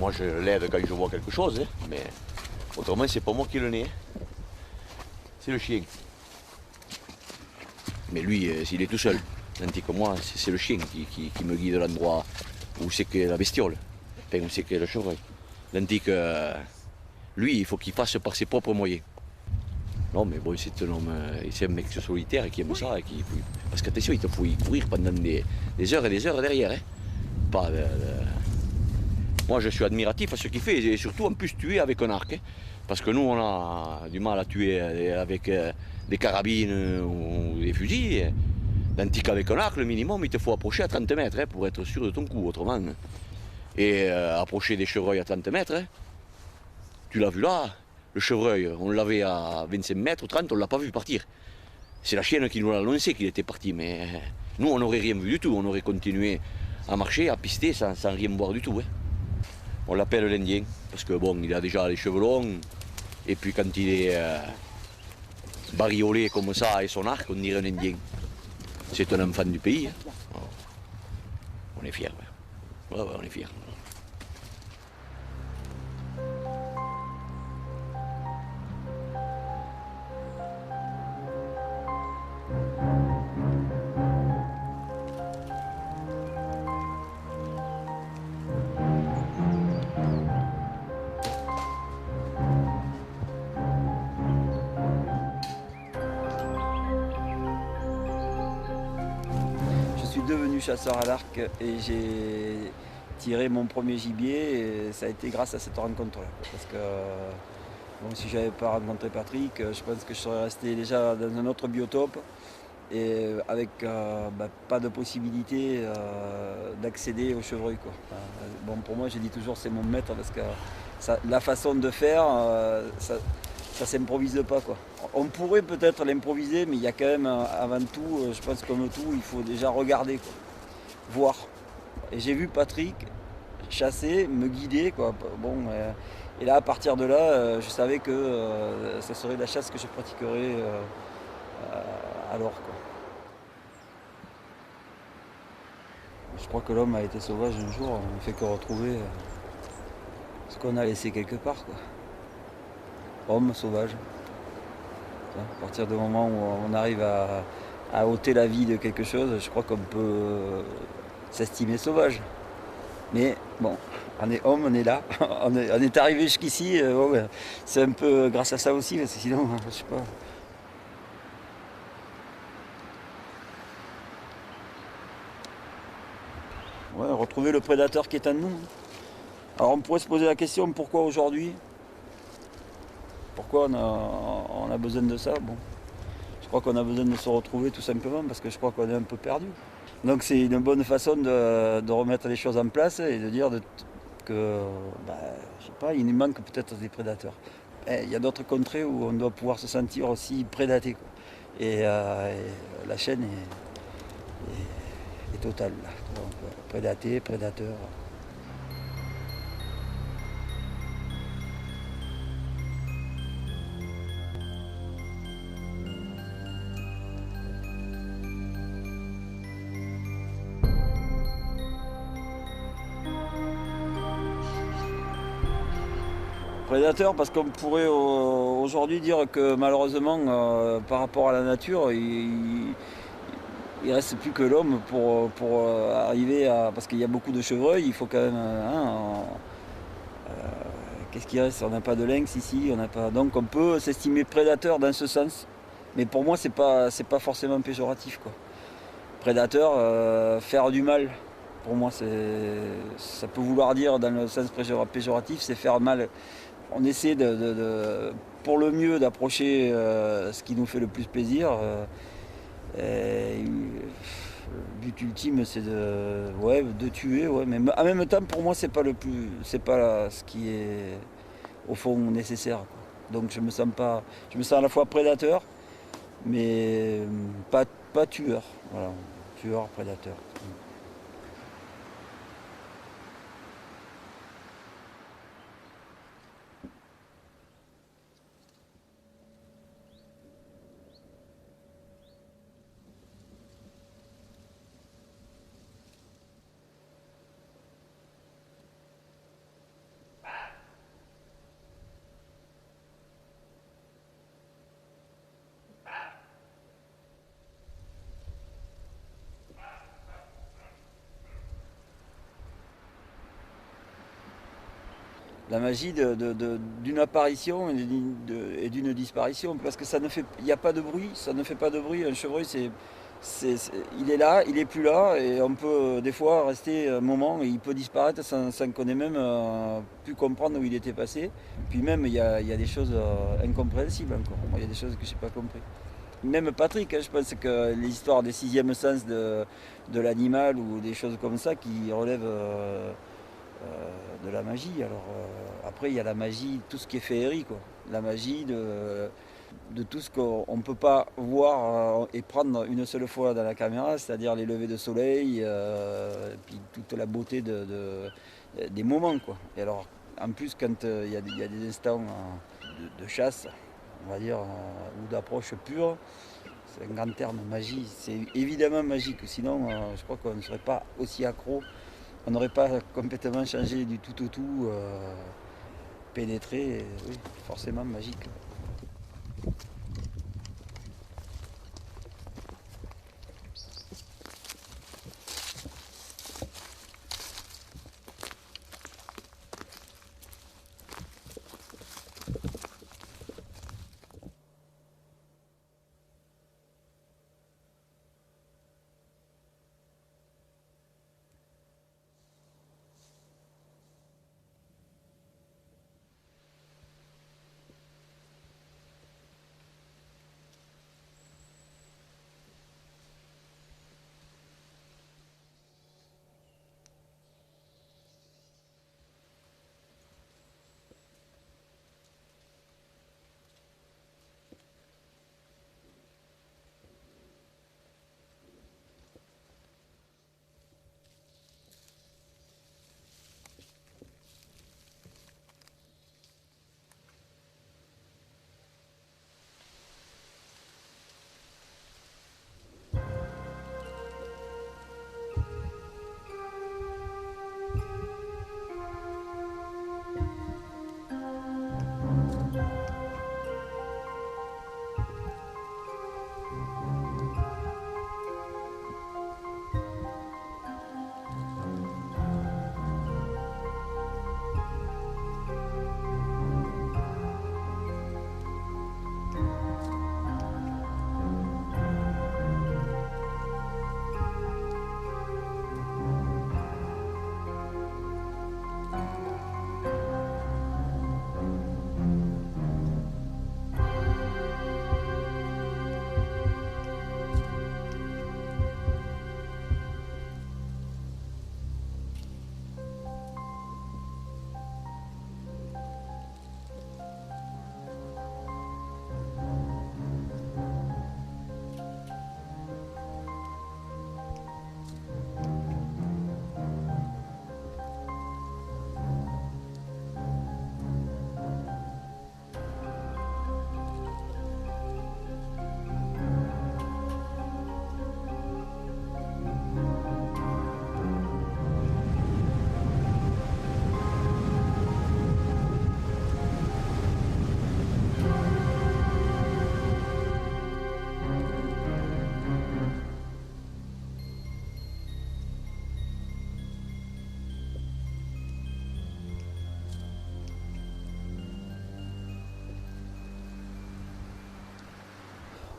moi je l'aide quand je vois quelque chose, hein, mais autrement c'est pas moi qui le nais. C'est le chien. Mais lui, s'il est tout seul, tandis que moi, c'est le chien qui me guide l'endroit où c'est que la bestiole, enfin où c'est que le chevreuil. Tandis que lui, il faut qu'il fasse par ses propres moyens. Non, mais bon, c'est un homme, c'est un mec solitaire qui aime ça. Parce qu'attention, il te faut y courir pendant des heures et des heures derrière. Hein. Pas Moi, je suis admiratif à ce qu'il fait, et surtout en plus tuer avec un arc. Hein. Parce que nous, on a du mal à tuer avec des carabines ou des fusils. Tandis qu'avec un arc, le minimum, il te faut approcher à 30 mètres hein, pour être sûr de ton coup, autrement. Et approcher des chevreuils à 30 mètres, hein, tu l'as vu là, le chevreuil, on l'avait à 25 mètres, 30, on ne l'a pas vu partir. C'est la chienne qui nous l'a annoncé qu'il était parti, mais nous, on n'aurait rien vu du tout. On aurait continué à marcher, à pister, sans rien voir du tout. Hein. On l'appelle l'Indien, parce que bon, il a déjà les cheveux longs, et puis quand il est bariolé comme ça, et son arc, on dirait un Indien. C'est un enfant du pays. Hein. On est fiers. Ouais. Ouais, on est fiers. Je suis devenu chasseur à l'arc et j'ai tiré mon premier gibier et ça a été grâce à cette rencontre-là. Parce que bon, si je n'avais pas rencontré Patrick, je pense que je serais resté déjà dans un autre biotope et avec pas de possibilité d'accéder au chevreuil. Quoi. Bon, pour moi, j'ai dit toujours c'est mon maître parce que la façon de faire, ça s'improvise pas. Quoi. On pourrait peut-être l'improviser, mais il y a quand même, avant tout, je pense comme tout, il faut déjà regarder, quoi. Voir. Et j'ai vu Patrick chasser, me guider. Quoi. Bon, et là, à partir de là, je savais que ça serait la chasse que je pratiquerais alors. Quoi. Je crois que l'homme a été sauvage un jour, on ne fait que retrouver ce qu'on a laissé quelque part. Quoi. Homme sauvage. À partir du moment où on arrive à ôter la vie de quelque chose, je crois qu'on peut s'estimer sauvage. Mais bon, on est homme, on est là, on est arrivé jusqu'ici, ouais, c'est un peu grâce à ça aussi, parce que sinon, je sais pas. Ouais, retrouver le prédateur qui est en nous. Alors on pourrait se poser la question, pourquoi aujourd'hui? Pourquoi on a besoin de ça? Bon. Je crois qu'on a besoin de se retrouver tout simplement parce que je crois qu'on est un peu perdu. Donc c'est une bonne façon de remettre les choses en place et de dire que, je sais pas, il nous manque peut-être des prédateurs. Il y a d'autres contrées où on doit pouvoir se sentir aussi prédaté. Quoi. Et la chaîne est totale. Là. Donc, prédaté, prédateur. Prédateur parce qu'on pourrait aujourd'hui dire que malheureusement par rapport à la nature il reste plus que l'homme pour arriver à... Parce qu'il y a beaucoup de chevreuils, il faut quand même... qu'est-ce qu'il reste? On n'a pas de lynx ici, on n'a pas... Donc on peut s'estimer prédateur dans ce sens. Mais pour moi c'est pas forcément péjoratif. Quoi. Prédateur, faire du mal. Pour moi ça peut vouloir dire dans le sens péjoratif, c'est faire mal. On essaie pour le mieux d'approcher ce qui nous fait le plus plaisir. Le but ultime c'est de tuer, ouais, mais en même temps pour moi c'est pas ce qui est au fond nécessaire. Quoi. Donc je me sens à la fois prédateur, mais pas tueur. Voilà, tueur, prédateur. La magie d'une apparition et d'une disparition, parce que il n'y a pas de bruit, ça ne fait pas de bruit. Un chevreuil, il est là, il n'est plus là, et on peut des fois rester un moment, et il peut disparaître sans qu'on ait même pu comprendre où il était passé. Puis même, il y a des choses incompréhensibles encore. Moi, il y a des choses que je n'ai pas compris. Même Patrick, hein, je pense que l'histoire des sixièmes sens de l'animal ou des choses comme ça qui relèvent de la magie. Alors après, il y a la magie, tout ce qui est féerie, quoi. La magie de tout ce qu'on ne peut pas voir et prendre une seule fois dans la caméra, c'est-à-dire les levées de soleil, et puis toute la beauté des moments, quoi. Et alors, en plus, quand il y a des instants de chasse, on va dire, ou d'approche pure, c'est un grand terme, magie. C'est évidemment magique, sinon je crois qu'on ne serait pas aussi accro. On n'aurait pas complètement changé du tout au tout, pénétré, oui, forcément magique.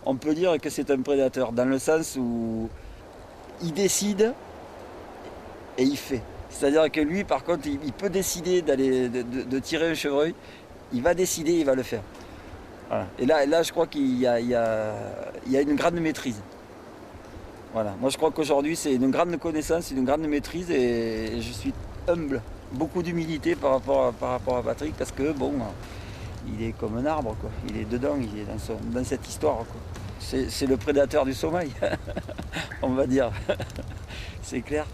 On peut dire que c'est un prédateur, dans le sens où il décide et il fait. C'est-à-dire que lui, par contre, il peut décider de tirer un chevreuil, il va décider, il va le faire. Voilà. Et là, je crois qu'il y a une grande maîtrise. Voilà. Moi, je crois qu'aujourd'hui, c'est une grande connaissance, une grande maîtrise, et je suis humble. Beaucoup d'humilité par rapport à Patrick, parce que, bon, il est comme un arbre, quoi. Il est dedans, il est dans cette histoire, quoi. C'est le prédateur du sommeil, on va dire. C'est clair.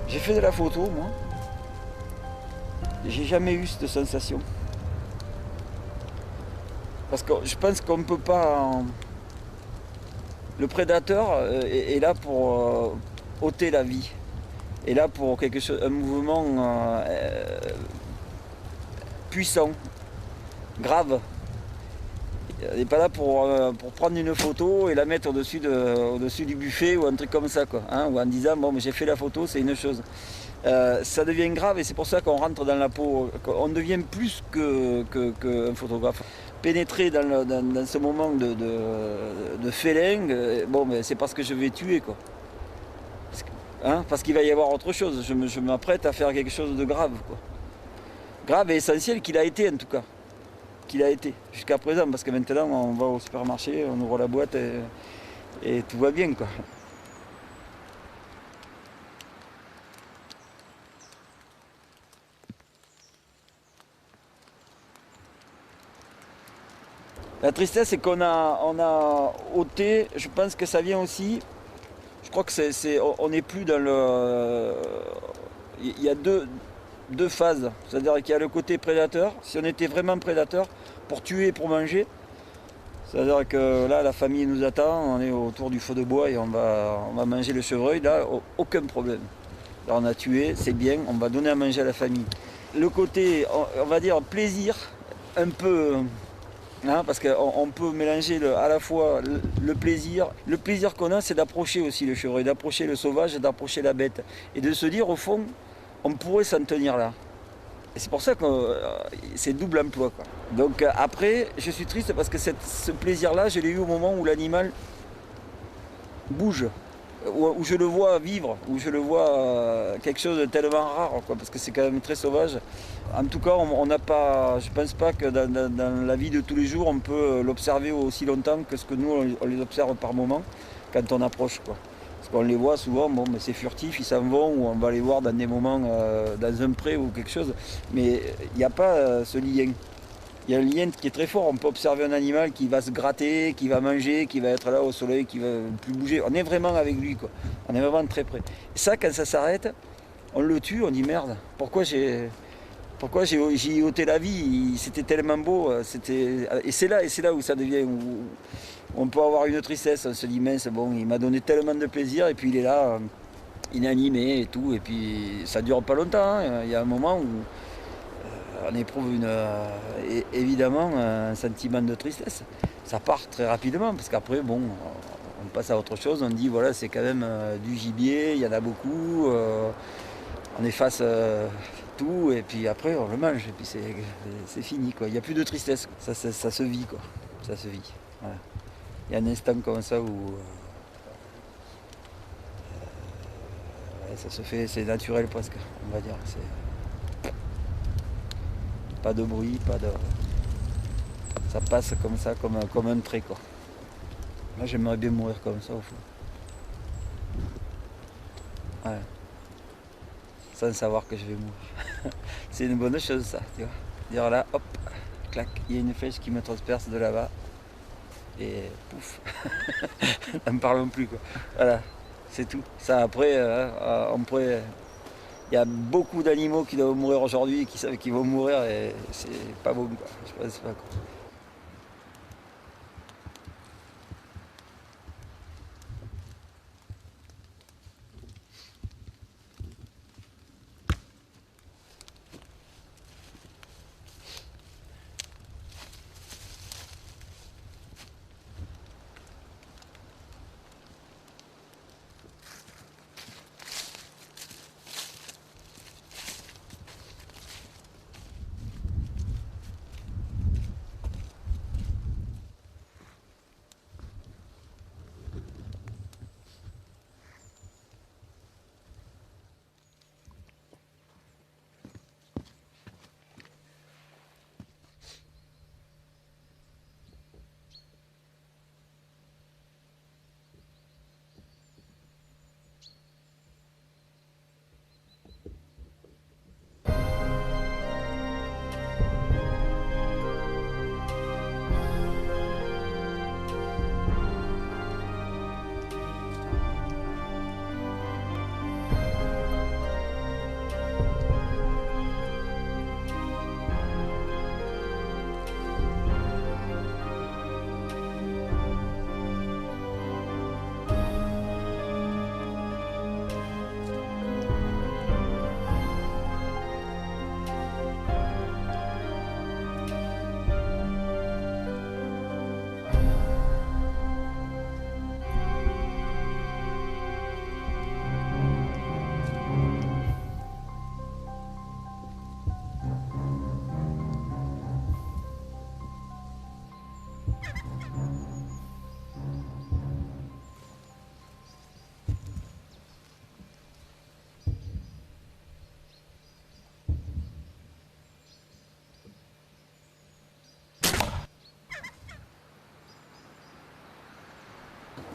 J'ai fait de la photo, moi. J'ai jamais eu cette sensation. Parce que je pense qu'on ne peut pas Le prédateur est là pour ôter la vie. Est là pour quelque chose, un mouvement puissant, grave. Il n'est pas là pour prendre une photo et la mettre au-dessus du buffet ou un truc comme ça, quoi, hein, ou en disant bon, j'ai fait la photo, c'est une chose. Ça devient grave et c'est pour ça qu'on rentre dans la peau. On devient plus qu'un photographe. Pénétrer dans ce moment de félin, bon, c'est parce que je vais tuer, quoi. Parce qu'il va y avoir autre chose. Je m'apprête à faire quelque chose de grave, quoi. Grave et essentiel qu'il a été en tout cas. Qu'il a été jusqu'à présent, parce que maintenant on va au supermarché, on ouvre la boîte et tout va bien, quoi. La tristesse, c'est qu'on a ôté, je pense que ça vient aussi, je crois que on n'est plus dans le... Il y a deux phases, c'est-à-dire qu'il y a le côté prédateur, si on était vraiment prédateur, pour tuer et pour manger, c'est-à-dire que là, la famille nous attend, on est autour du feu de bois et on va manger le chevreuil, là, aucun problème. Là, on a tué, c'est bien, on va donner à manger à la famille. Le côté, on va dire, plaisir, un peu... parce qu'on peut mélanger à la fois le plaisir. Le plaisir qu'on a, c'est d'approcher aussi le chevreuil, d'approcher le sauvage, d'approcher la bête. Et de se dire, au fond, on pourrait s'en tenir là. Et c'est pour ça que c'est double emploi, quoi. Donc après, je suis triste parce que ce plaisir-là, je l'ai eu au moment où l'animal bouge, où je le vois vivre, où je le vois quelque chose de tellement rare, quoi, parce que c'est quand même très sauvage. En tout cas, on n'a pas, je ne pense pas que dans la vie de tous les jours, on peut l'observer aussi longtemps que ce que nous, on les observe par moment quand on approche, quoi. Parce qu'on les voit souvent, bon, mais c'est furtif, ils s'en vont, ou on va les voir dans des moments, dans un pré ou quelque chose. Mais il n'y a pas ce lien. Il y a un lien qui est très fort. On peut observer un animal qui va se gratter, qui va manger, qui va être là au soleil, qui va plus bouger. On est vraiment avec lui, quoi. On est vraiment très près. Et ça, quand ça s'arrête, on le tue, on dit merde, pourquoi j'ai ôté la vie, c'était tellement beau. Et c'est là où ça devient... Où on peut avoir une tristesse, on se dit mince, bon, il m'a donné tellement de plaisir et puis il est là, inanimé et tout, et puis ça dure pas longtemps, hein. Il y a un moment où on éprouve évidemment un sentiment de tristesse. Ça part très rapidement parce qu'après, bon, on passe à autre chose, on dit voilà, c'est quand même du gibier, il y en a beaucoup, on efface tout et puis après on le mange et puis c'est fini, quoi. Il n'y a plus de tristesse, ça se vit, quoi. Ça se vit. Voilà. Il y a un instant comme ça où ça se fait, c'est naturel presque, on va dire. Pas de bruit, ça passe comme ça, comme un trait, quoi. Moi j'aimerais bien mourir comme ça au fond. Ouais. Sans savoir que je vais mourir. C'est une bonne chose ça, tu vois. Dire là, hop, clac, il y a une flèche qui me transperce de là-bas. Et pouf, n'en parlons plus, quoi. Voilà, c'est tout. Ça après, on pourrait... Il y a beaucoup d'animaux qui doivent mourir aujourd'hui, qui savent qu'ils vont mourir et c'est pas bon, quoi. Je pense pas, quoi.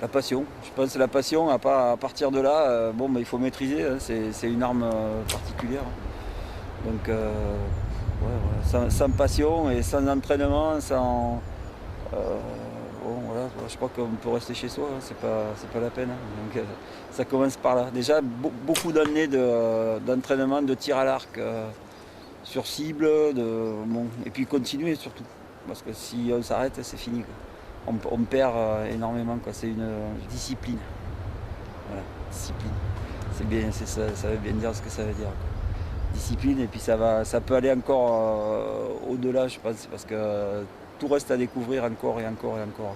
La passion. Je pense que la passion, à partir de là, il faut maîtriser, hein, c'est une arme particulière. Donc, sans passion et sans entraînement, je crois qu'on peut rester chez soi, hein, c'est pas la peine. Hein. Donc, ça commence par là. Déjà, beaucoup d'années d'entraînement, de tir à l'arc sur cible, et puis continuer surtout. Parce que si on s'arrête, c'est fini, quoi. On perd énormément, quoi. C'est une discipline. Voilà, discipline. C'est bien, ça veut bien dire ce que ça veut dire, quoi. Discipline, et puis ça peut aller encore au-delà, je pense, parce que tout reste à découvrir encore et encore et encore.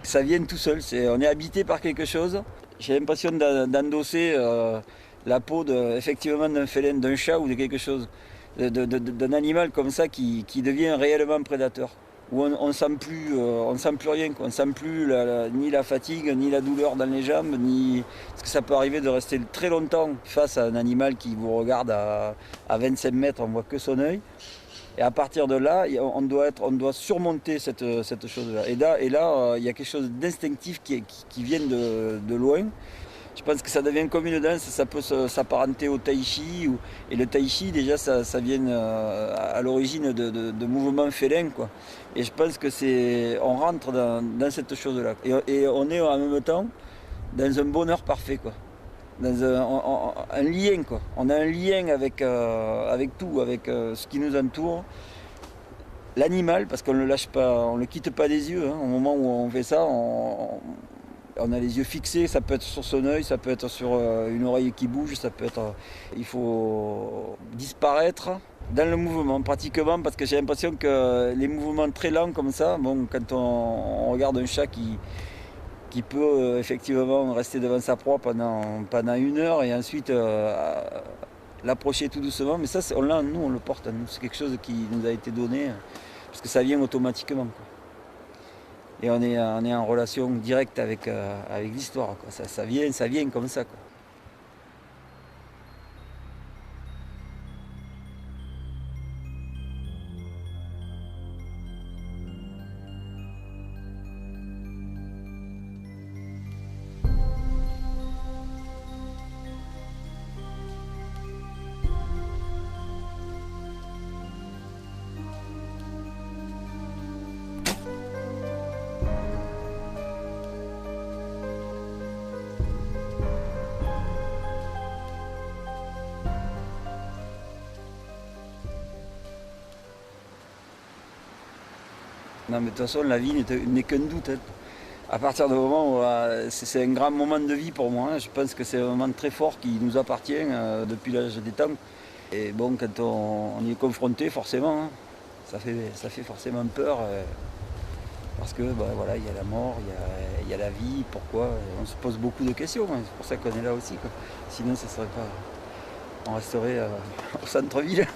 Ça vient tout seul, on est habité par quelque chose. J'ai l'impression d'endosser la peau effectivement d'un félin, d'un chat ou de quelque chose, d'un animal comme ça qui devient réellement prédateur. Où on sent plus rien, quoi. On sent plus ni la fatigue, ni la douleur dans les jambes, parce que ça peut arriver de rester très longtemps face à un animal qui vous regarde à 25 mètres, on voit que son œil. Et à partir de là, on doit surmonter cette chose-là. Et là, il y a quelque chose d'instinctif qui vient de loin. Je pense que ça devient comme une danse, ça peut s'apparenter au tai chi. Et le tai chi, déjà, ça vient à l'origine de mouvements félins, quoi. Et je pense que on rentre dans cette chose-là. Et on est en même temps dans un bonheur parfait, quoi. Dans un lien, quoi. On a un lien avec tout, avec ce qui nous entoure. L'animal, parce qu'on ne le lâche pas, on ne le quitte pas des yeux, hein. Au moment où on fait ça, on a les yeux fixés, ça peut être sur son œil, ça peut être sur une oreille qui bouge, ça peut être. Il faut disparaître dans le mouvement, pratiquement, parce que j'ai l'impression que les mouvements très lents comme ça, quand on regarde un chat qui peut effectivement rester devant sa proie pendant 1 heure et ensuite l'approcher tout doucement. Mais ça, on le porte à nous. C'est quelque chose qui nous a été donné parce que ça vient automatiquement, quoi. Et on est en relation directe avec l'histoire, quoi. Ça vient comme ça, quoi. Non, mais de toute façon, la vie n'est qu'un doute, hein. À partir du moment où c'est un grand moment de vie pour moi, hein. Je pense que c'est un moment très fort qui nous appartient depuis l'âge des temps. Et bon, quand on y est confronté, forcément, hein, ça fait forcément peur. Parce que voilà, il y a la mort, il y a la vie, pourquoi. On se pose beaucoup de questions, hein. C'est pour ça qu'on est là aussi, quoi. Sinon, ça serait pas. On resterait au centre-ville.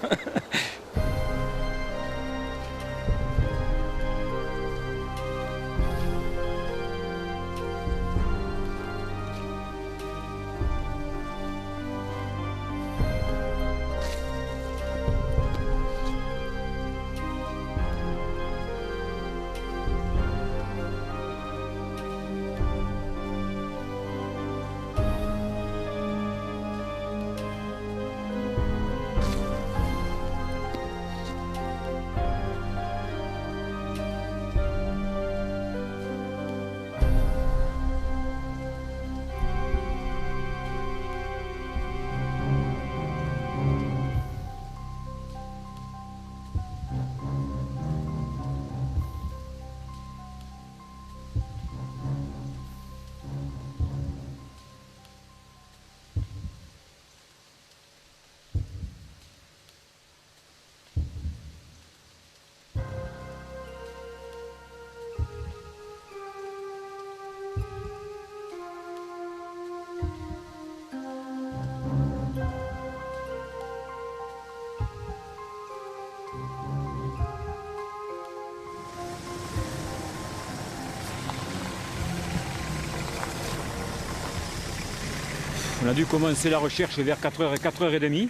On a dû commencer la recherche vers 4h, 4h30.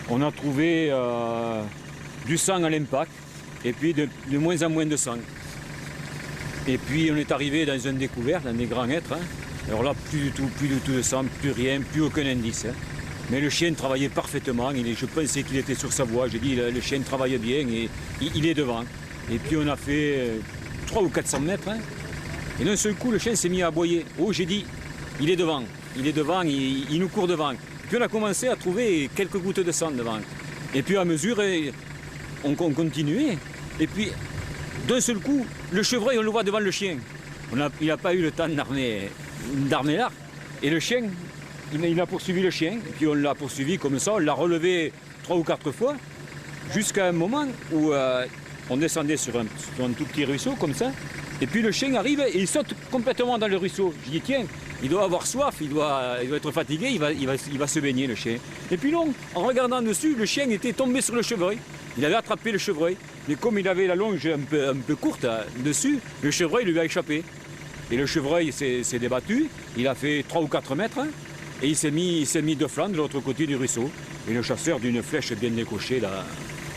On a trouvé du sang à l'impact et puis de moins en moins de sang. Et puis on est arrivé dans un découvert, dans des grands êtres. Hein. Alors là, plus du tout de sang, plus rien, plus aucun indice. Hein. Mais le chien travaillait parfaitement. Je pensais qu'il était sur sa voie. J'ai dit, le chien travaille bien et il est devant. Et puis on a fait 300 ou 400 mètres. Hein. Et d'un seul coup, le chien s'est mis à aboyer. Oh, j'ai dit, il est devant. Il est devant, il nous court devant. Puis on a commencé à trouver quelques gouttes de sang devant. Et puis à mesure, on continuait. Et puis, d'un seul coup, le chevreuil, on le voit devant le chien. Il n'a pas eu le temps d'armer l'arc. Et le chien, il a poursuivi le chien. Et puis on l'a poursuivi comme ça, on l'a relevé 3 ou 4 fois. Jusqu'à un moment où on descendait sur un tout petit ruisseau comme ça. Et puis le chien arrive et il saute complètement dans le ruisseau. Je dis tiens, il doit avoir soif, il doit être fatigué, il va se baigner le chien. Et puis non, en regardant dessus, le chien était tombé sur le chevreuil. Il avait attrapé le chevreuil. Mais comme il avait la longe un peu courte dessus, le chevreuil lui a échappé. Et le chevreuil s'est débattu, il a fait 3 ou 4 mètres, hein, et il s'est mis de flanc de l'autre côté du ruisseau. Et le chasseur, d'une flèche bien décochée,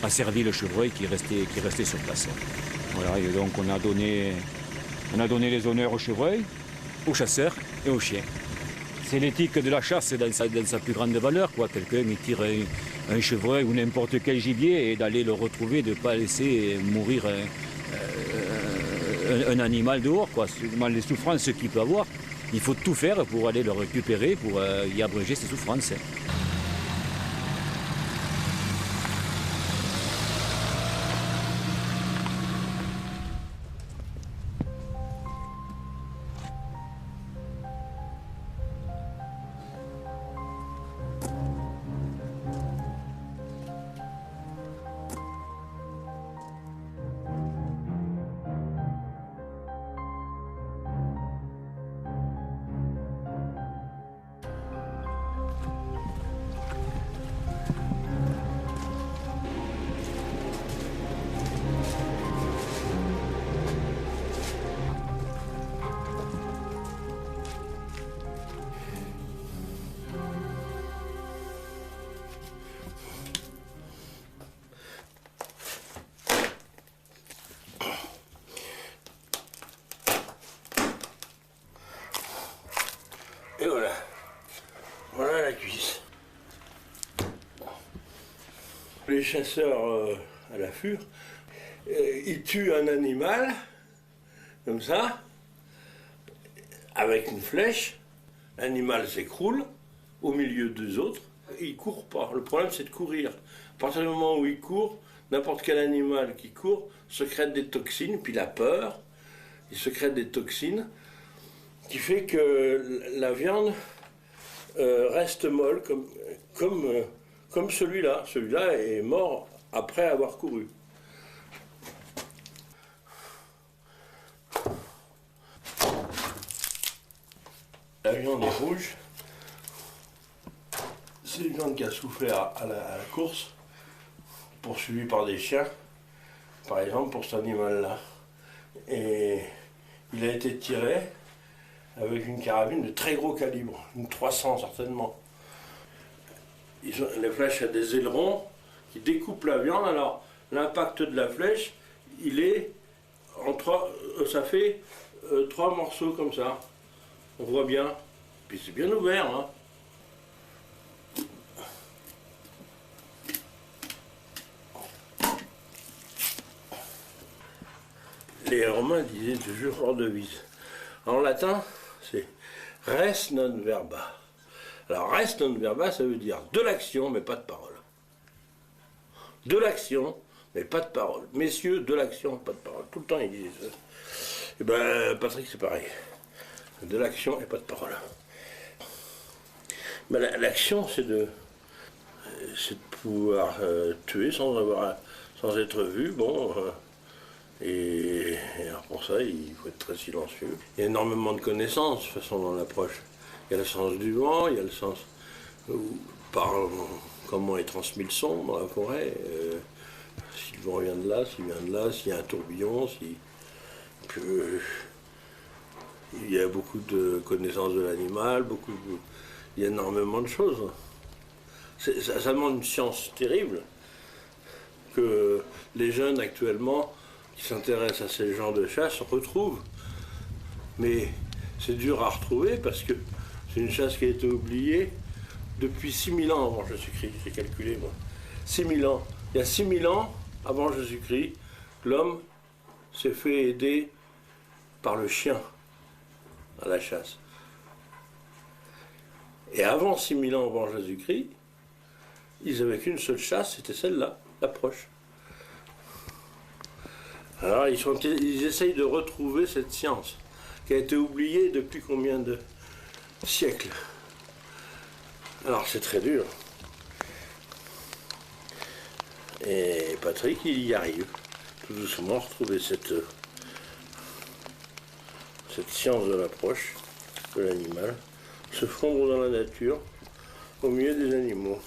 a servi le chevreuil qui restait sur place. Voilà, et donc on a donné les honneurs au chevreuil, au chasseur et au chien. C'est l'éthique de la chasse dans sa plus grande valeur, quoi. Quelqu'un qui tire un chevreuil ou n'importe quel gibier et d'aller le retrouver, de ne pas laisser mourir un animal dehors, quoi. Les souffrances qu'il peut avoir, il faut tout faire pour aller le récupérer, pour y abréger ses souffrances. Et voilà. Voilà la cuisse. Les chasseurs à l'affût, ils tuent un animal, comme ça, avec une flèche. L'animal s'écroule au milieu des autres. Il ne court pas. Le problème, c'est de courir. À partir du moment où il court, n'importe quel animal qui court sécrète des toxines, puis la peur, il sécrète des toxines, qui fait que la viande reste molle, comme celui-là. Celui-là est mort après avoir couru. La viande est rouge. C'est une viande qui a souffert à la course, poursuivie par des chiens, par exemple pour cet animal-là. Et il a été tiré avec une carabine de très gros calibre, une 300 certainement. Les flèches ont des ailerons qui découpent la viande, alors l'impact de la flèche, il est en ça fait 3 morceaux comme ça. On voit bien, puis c'est bien ouvert. Hein. Les Romains disaient toujours hors de vis. En latin, c'est res non verba. Alors res non verba, ça veut dire de l'action, mais pas de parole. De l'action, mais pas de parole. Messieurs, de l'action, pas de parole. Tout le temps, ils disaient ça. Et ben, Patrick, c'est pareil. De l'action et pas de parole. Ben, l'action, c'est de pouvoir tuer sans être vu. Bon. Et alors pour ça, il faut être très silencieux. Il y a énormément de connaissances, de toute façon, dans l'approche. Il y a le sens du vent, il y a le sens par comment est transmis le son dans la forêt. Si le vent vient de là, s'il vient de là, s'il y a un tourbillon, il y a beaucoup de connaissances de l'animal, il y a énormément de choses. Ça demande une science terrible que les jeunes actuellement qui s'intéressent à ce genre de chasse retrouvent. Mais c'est dur à retrouver parce que c'est une chasse qui a été oubliée depuis 6000 ans avant Jésus-Christ. J'ai calculé, moi. 6000 ans. Il y a 6000 ans avant Jésus-Christ, l'homme s'est fait aider par le chien à la chasse. Et avant 6000 ans avant Jésus-Christ, ils n'avaient qu'une seule chasse, c'était celle-là, l'approche. Alors ils essayent de retrouver cette science qui a été oubliée depuis combien de siècles. Alors c'est très dur. Et Patrick, il y arrive, tout doucement, à retrouver cette science de l'approche de l'animal, se fondre dans la nature, au milieu des animaux.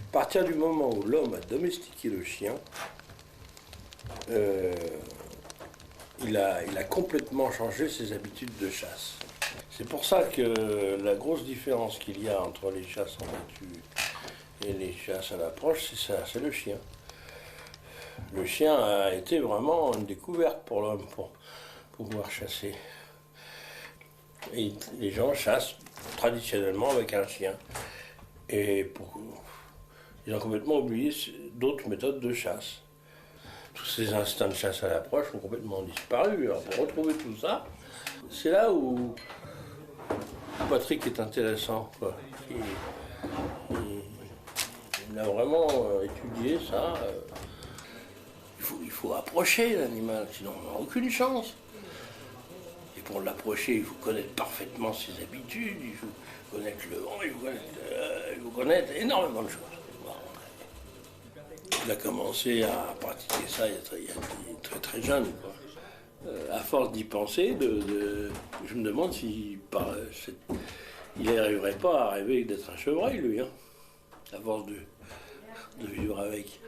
À partir du moment où l'homme a domestiqué le chien, il a complètement changé ses habitudes de chasse. C'est pour ça que la grosse différence qu'il y a entre les chasses en nature et les chasses à l'approche, c'est ça, c'est le chien. Le chien a été vraiment une découverte pour l'homme pour pouvoir chasser. Et les gens chassent traditionnellement avec un chien. Et ils ont complètement oublié d'autres méthodes de chasse. Tous ces instincts de chasse à l'approche ont complètement disparu. Alors pour retrouver tout ça, c'est là où Patrick est intéressant, quoi. Il a vraiment étudié ça. Il faut approcher l'animal, sinon on n'a aucune chance. Et pour l'approcher, il faut connaître parfaitement ses habitudes, il faut connaître le vent, il faut connaître énormément de choses. Il a commencé à pratiquer ça il est très jeune, quoi. À force d'y penser, je me demande s'il n'arriverait pas à rêver d'être un chevreuil, lui, hein, à force de vivre avec.